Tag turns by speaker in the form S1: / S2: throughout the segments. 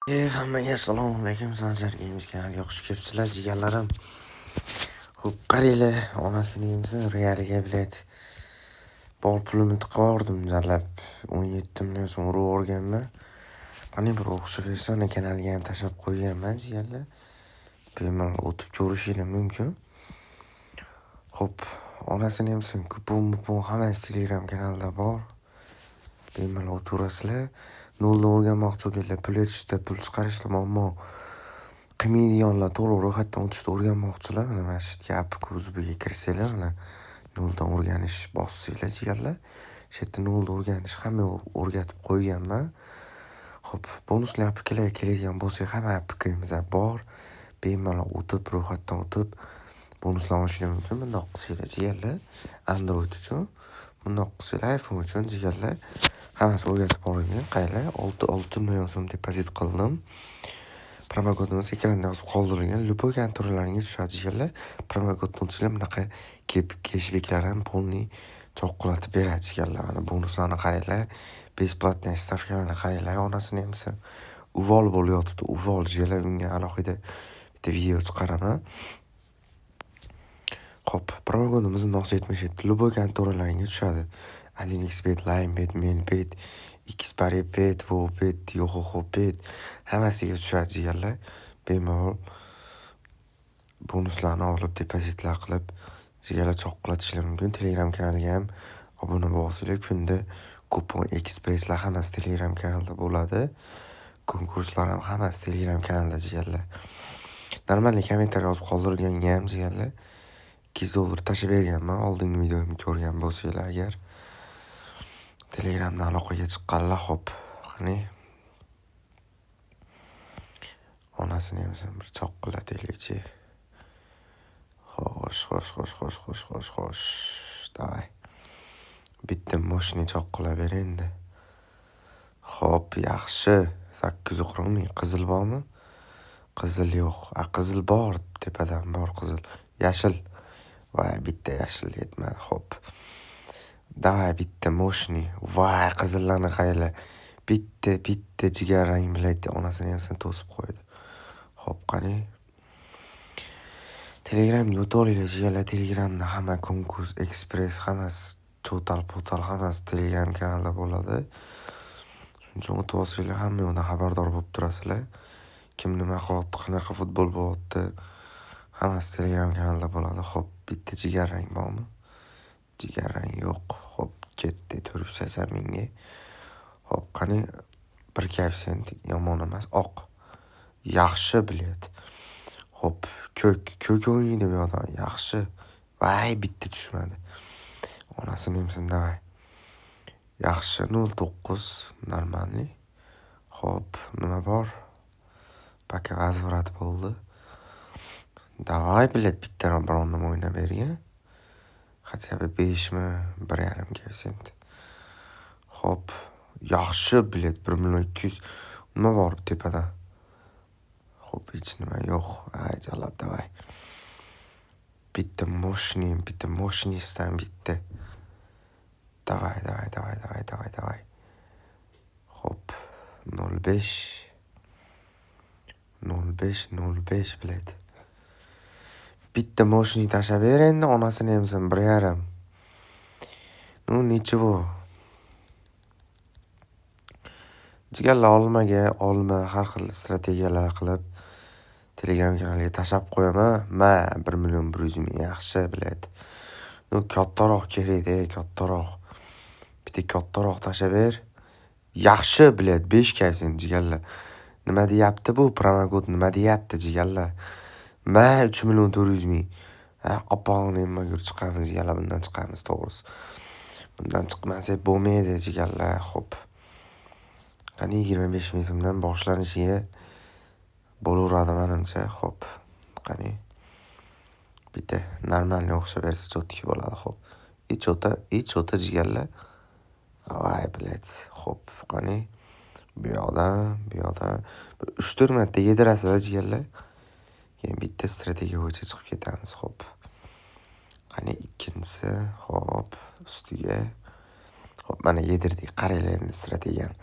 S1: Hammaga assalomu alaykum. Sanjar Games kanaliga xush kelibsizlar jigarlarim. Xo'p, qaranglar, onasini Realga bilet bor pulimni tiqaverdim jalab 17 million so'm urib yuborganman. Qani bir o'qishib bersa, ana kanalga ham tashlab qo'yganman jigarlar. Bemalol o'tib ko'rishinglar mumkin. Xo'p, onasini kupon hammasi Telegram kanalida bor. Bemalol o'tirasizlar. Noldan o'rganmoqchi bo'lganlar, pul yetishda, pul chiqarishda muammo qilmaydiganlar, to'g'ri ro'yxatdan o'tishda o'rganmoqchilar. Mana shu yerga appga o'ziga kirsanglar, mana noldan o'rganish bossanglar jigarlar. Shu yerda noldan o'rganish hamma o'rgatib qo'yganman. Xo'p, bonusli appga keladigan bo'lsak, hamma appimiz bor. Bemalol o'tib, ro'yxatdan o'tib bonuslar olishinglar mumkin. Bundoq qilsanglar jigarlar, Android uchun, bundoq qilsanglar iPhone uchun jigarlar. Hammasi o'rgatib borilgan. Qaranglar, 6 million so'm depozit qildim. Promokodimiz ekranda yozib qoldirilgan. Любой kontorlaringiz tushadi jigarlar. Promokodni o'tsanglar bunaqa keshbeklar ham polni cho'qqilatib beradi jigarlar. Mana bonuslarni qaranglar. Besplatniy stavkalarni qaranglar. Onasini ham uvol bo'lyapti. Uvol jigarlar, unga alohida bitta video chiqaraman. Xo'p, promokodimiz 77. Любой kontorlaringiz tushadi. 1xbet, Linebet, Menbet, Xparibet, Wobet, Yohobet hammasiga tushadi jigarlar. Bemalol bonuslarni olib, depozitlar qilib jigarlar cho'qqilatishingiz mumkin. Telegram kanaliga ham obuna bo'lsanglar, kunda kupon, ekspresslar hammasi Telegram kanalida bo'ladi. Konkurslar ham hammasi Telegram kanalida jigarlar. Normalniy kommentariy yozib qoldirilganga ham jigarlar $2 tashib berganman. Oldingi videomni ko'rgan bo'lsanglar agar Telegramdan aloqaga chiqqanlar, xo'p, qani onasini ham bir cho'qqilataylikchi. Xo'sh. Davay. Bitta moshni cho'qqilab ber endi. Xo'p, yaxshi. 810 ming. Qizil bormi? Qizil yo'q. Qizil bor, tepadan bor qizil. Yashil. Voy, bitta yashil yetmadi. Xo'p. Davay, bitta moshni. Voy, qizillarni qaranglar. Bitta jigar rang bilan onasini ham to'sib qo'ydi. Xo'p, qani. Telegramga o'tolinglar jigarlar. Telegramda hamma konkurs, ekspress, hammasi to'tal hammasi Telegram kanalida bo'ladi. Shuning uchun o'tib olsanglar, hamma yo'qdan xabardor bo'lib turasizlar. Kim nima qilyapti, qanaqa futbol bo'lyapti, hammasi Telegram kanalida bo'ladi. Xo'p, bitta jigar rang bormi? Jigar rang yo'q. Xo'p, ketdi 480 mingga. Xo'p, qani 1% yomon emas, oq. Yaxshi bilet. Xo'p, ko'k o'ynaydi bu odam. Yaxshi. Voy, bitta tushmadi. Onasini ham davay. Yaxshi 09 normalniy. Xo'p, nima bor? Paka vazvrat bo'ldi. Davay bilet bittadan biron o'ynab bergan. Хотя бы 5 mi, 1,5%. Xo'p, yaxshi bilet 1,200,000. Nima bor tepada? Xo'p, hech nima yo'q. Ay, jalab davay. Bitta moshnisidan bitta. Davay. Xo'p, 05 bilet. Bitta moshni tashlab ber endi, onasini ham 1,5. Ну, ничего. Jigarlar olma har xil strategiyalar qilib Telegram kanaliga tashlab qo'yaman. 1,100,000 yaxshi bilet. Ну, kattaroq kerak-da, kattaroq. Bitta kattaroq tashlab ber. Yaxshi bilet 5 kaysin jigarlar. Nima deyapti bu promokod? Nima deyapti jigarlar? 3,400,000. Opani nimaga chiqamiz jigarlar, bundan chiqamiz to'g'risi. Bundan chiqmasak bo'lmaydi jigarlar. Xo'p. Qani 25 ming so'mdan boshlanishiga bo'laveradi menimcha. Xo'p. Qani bitta normalniy o'xshab bersa cho'tki bo'ladi. Xo'p. Ichota jigarlar. Voy, bilet. Xo'p, qani bu yoqdan 3-4 marta yedirasizlar jigarlar. Keyin bitta strategiya bo'yicha chiqib ketamiz. Xo'p. Qani ikkinchisi, xo'p, ustiga. Xo'p, mana yedirdik. Qaranglar endi strategiyani.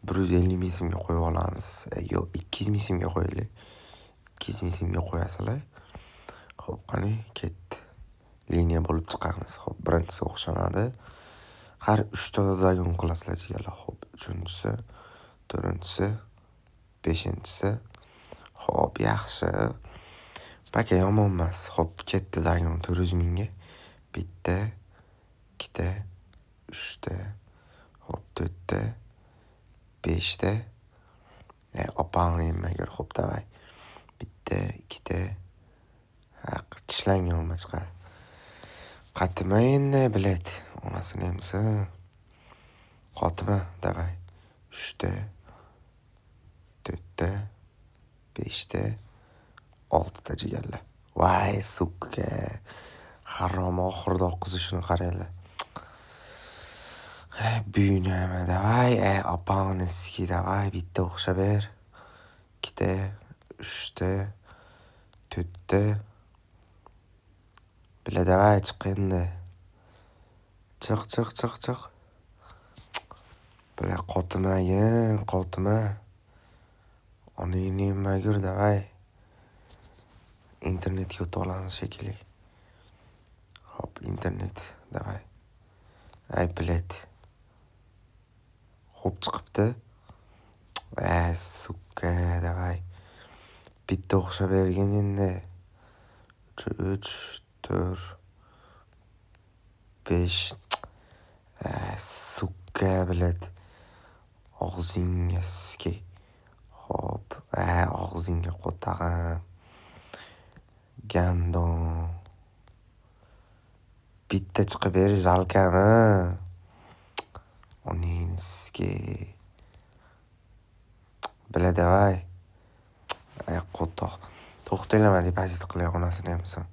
S1: 150 ming so'mga qo'yib olamiz. Yo'q, 200 ming so'mga qo'yaylik. 200 ming so'mga qo'yasizlar. Xo'p, qani ketdi. Liniya bo'lib chiqamiz. Xo'p, birinchisi o'xshamadi. Har 3 ta dagon qilasizlar jigarlar. Xo'p, 3-chi, 4-chi, 5-chi. Xo'p, yaxshi. Paka yomon emas. Xo'p, ketdi dagon 400 mingga. 1 ta, 2 ta, 3 ta. Xo'p, 4 ta, 5 ta. Opangni nimaga xo'p davay. 1 ta, 2 ta. Tishlangan olma chiqadi. Qatima endi, bilet. Onasini emsin. Qotima, davay. 3 ta, 4 ta, 5 ta, 6 ta jigarlar. Voy, sukka. Harom oxirida oqizishini qaranglar. Buyunama, davay. Opangniski, davay. Bitta o'xshab ber. 2 ta, 3 ta, 4 ta. Bila, davay, chiq endi. Chiq. Bila, qotimagin, qotima. Onangni nimagur, davay. Internetga o'tib olamiz shekilli. Hop, internet, davay. Bilet. Xo'p chiqibdi. Sukka, davay. Bitta o'xshab bergin endi. 3, 4, 5. Sukka, bilet. Og'zingga ski. Hop, og'zingga qo'tag'in. Gandon. Bitta chiqib ber, jalkami. Oningniski. Bila, davay. Qo'toq. To'xtanglar, deb azit qilay onasini emsin.